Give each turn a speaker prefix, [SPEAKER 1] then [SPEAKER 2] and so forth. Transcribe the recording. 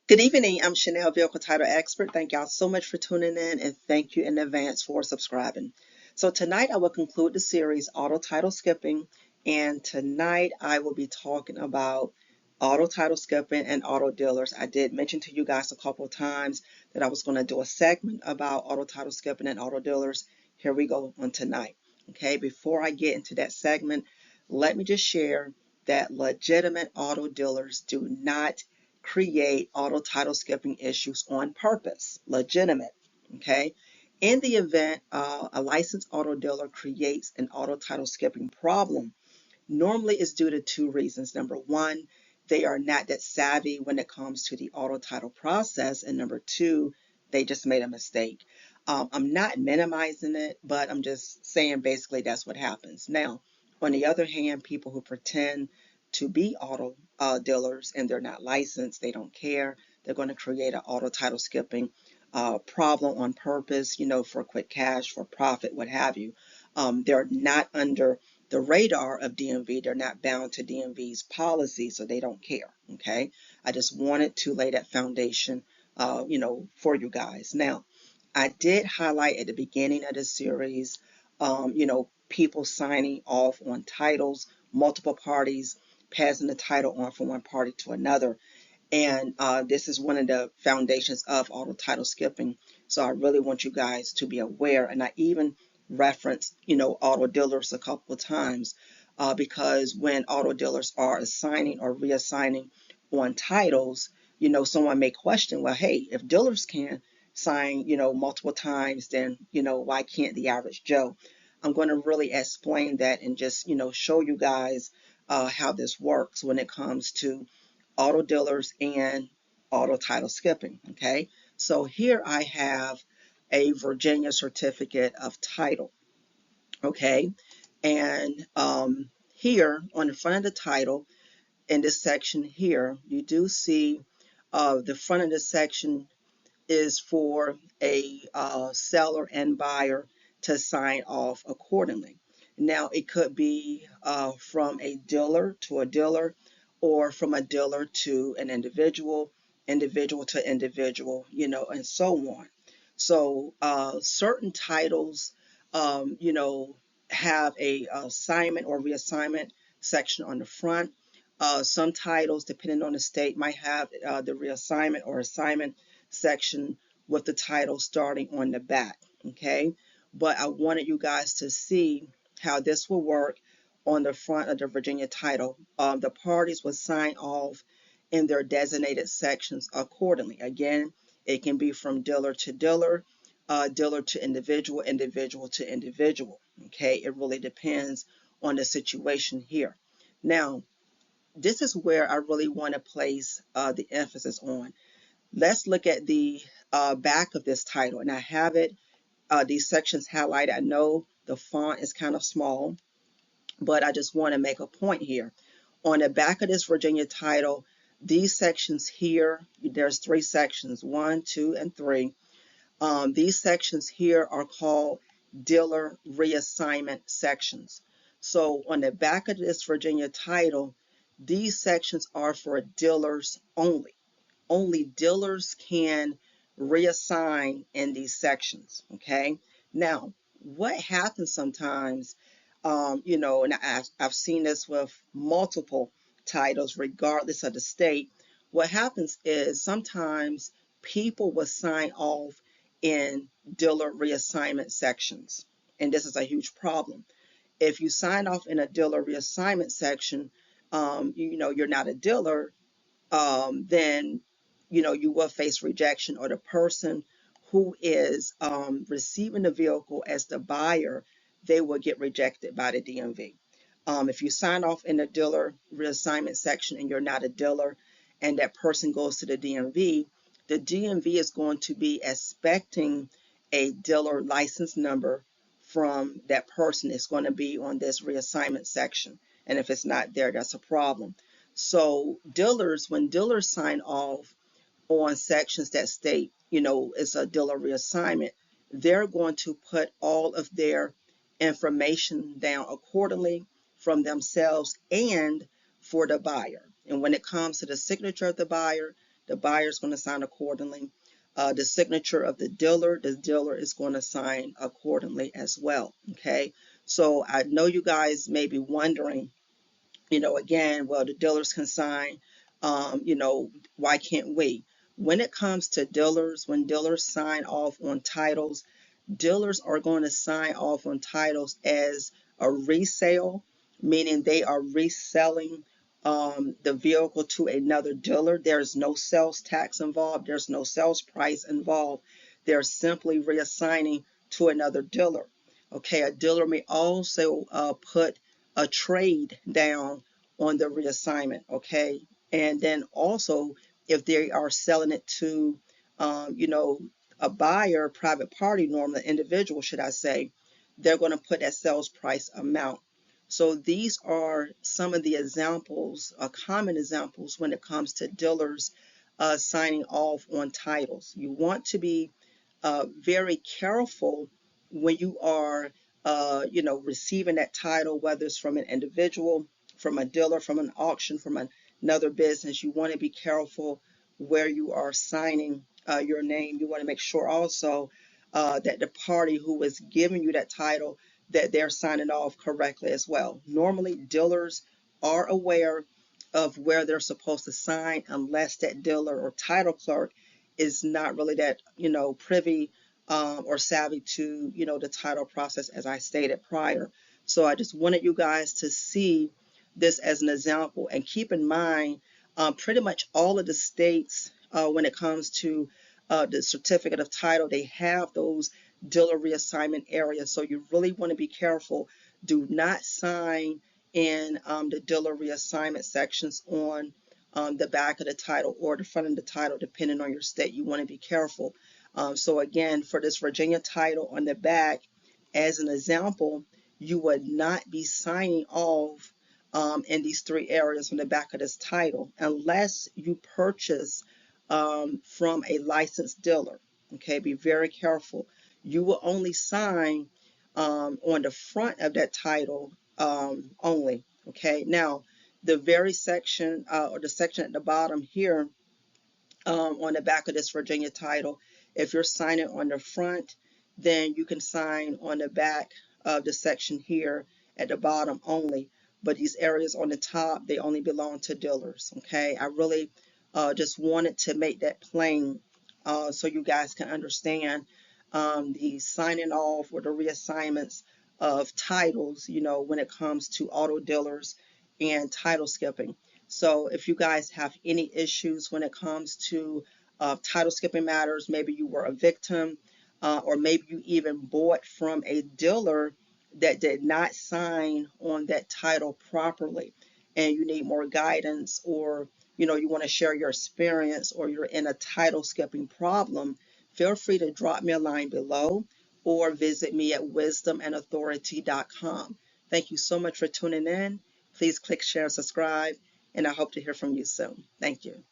[SPEAKER 1] Good evening. I'm Chanel, Vehicle Title Expert. Thank y'all so much for tuning in and thank you in advance for subscribing. So tonight I will conclude the series Auto Title Skipping, and tonight I will be talking about auto title skipping and auto dealers. I did mention to you guys a couple of times that I was going to do a segment about auto title skipping and auto dealers. Here we go on tonight. Okay, before I get into that segment, let me just share that legitimate auto dealers do not create auto title skipping issues on purpose. Legitimate. Okay. In the event a licensed auto dealer creates an auto title skipping problem, normally it's due to two reasons. Number one, they are not that savvy when it comes to the auto title process. And number two, they just made a mistake. I'm not minimizing it, but I'm just saying basically that's what happens. Now, on the other hand, people who pretend to be auto dealers and they're not licensed, they don't care. They're going to create an auto title skipping problem on purpose, for quick cash, for profit, what have you. They're not under the radar of DMV. They're not bound to DMV's policy, so they don't care. Okay. I just wanted to lay that foundation, for you guys. Now, I did highlight at the beginning of the series, people signing off on titles, multiple parties passing the title on from one party to another. And this is one of the foundations of auto title skipping. So I really want you guys to be aware. And I even referenced, auto dealers a couple of times because when auto dealers are assigning or reassigning on titles, someone may question, well, hey, if dealers can sign, multiple times, then, why can't the average Joe? I'm going to really explain that and just, show you guys how this works when it comes to auto dealers and auto title skipping. Okay, so here I have a Virginia certificate of title. Okay, and here on the front of the title in this section here, you do see the front of the section is for a seller and buyer to sign off accordingly. Now, it could be from a dealer to a dealer or from a dealer to an individual, individual to individual, and so on. So, certain titles, have a assignment or reassignment section on the front. Some titles, depending on the state, might have the reassignment or assignment section with the title starting on the back. Okay, but I wanted you guys to see how this will work on the front of the Virginia title. The parties will sign off in their designated sections accordingly. Again, it can be from dealer to dealer, dealer to individual, individual to individual. Okay, it really depends on the situation here. Now, this is where I really want to place the emphasis on. Let's look at the back of this title, and I have it, these sections highlighted. I know the font is kind of small, but I just want to make a point here. On the back of this Virginia title, these sections here, there's three sections, 1, 2, and 3. These sections here are called dealer reassignment sections. So on the back of this Virginia title, these sections are for dealers only. Only dealers can reassign in these sections. Okay. Now, what happens sometimes, and I've seen this with multiple titles, regardless of the state. What happens is sometimes people will sign off in dealer reassignment sections. And this is a huge problem. If you sign off in a dealer reassignment section, you're not a dealer, then you will face rejection, or the person who is receiving the vehicle as the buyer, they will get rejected by the DMV. If you sign off in the dealer reassignment section and you're not a dealer, and that person goes to the DMV is going to be expecting a dealer license number from that person. It's going to be on this reassignment section. And if it's not there, that's a problem. So dealers, when dealers sign off on sections that state, it's a dealer reassignment, they're going to put all of their information down accordingly from themselves and for the buyer. And when it comes to the signature of the buyer, the buyer is going to sign accordingly. The signature of the dealer is going to sign accordingly as well. Okay, so I know you guys may be wondering, again, well, the dealers can sign, why can't we? When it comes to dealers, when dealers sign off on titles, dealers are going to sign off on titles as a resale, meaning they are reselling the vehicle to another dealer. There's no sales tax involved, there's no sales price involved. They're simply reassigning to another dealer. Okay, a dealer may also put a trade down on the reassignment. Okay, and then also if they are selling it to, a buyer, private party, normally individual, should I say, they're going to put that sales price amount. So these are some of the examples, common examples when it comes to dealers signing off on titles. You want to be very careful when you are, receiving that title, whether it's from an individual, from a dealer, from an auction, from another business. You want to be careful where you are signing your name. You want to make sure also that the party who is giving you that title, that they're signing off correctly as well. Normally, dealers are aware of where they're supposed to sign, unless that dealer or title clerk is not really that, privy or savvy to, the title process, as I stated prior. So I just wanted you guys to see this as an example, and keep in mind, pretty much all of the states, when it comes to the certificate of title, they have those dealer reassignment areas. So you really want to be careful. Do not sign in the dealer reassignment sections on the back of the title or the front of the title, depending on your state. You want to be careful. So again, for this Virginia title on the back, as an example, you would not be signing off in these three areas on the back of this title unless you purchase from a licensed dealer. Okay, be very careful. You will only sign on the front of that title only. Okay, now the very section or the section at the bottom here on the back of this Virginia title, if you're signing on the front, then you can sign on the back of the section here at the bottom only. But these areas on the top, they only belong to dealers. Okay, I really just wanted to make that plain so you guys can understand the signing off or the reassignments of titles, when it comes to auto dealers and title skipping. So if you guys have any issues when it comes to title skipping matters, maybe you were a victim, or maybe you even bought from a dealer that did not sign on that title properly, and you need more guidance, or you want to share your experience, or you're in a title skipping problem, feel free to drop me a line below or visit me at wisdomandauthority.com. Thank you so much for tuning in. Please click, share, subscribe, and I hope to hear from you soon. Thank you.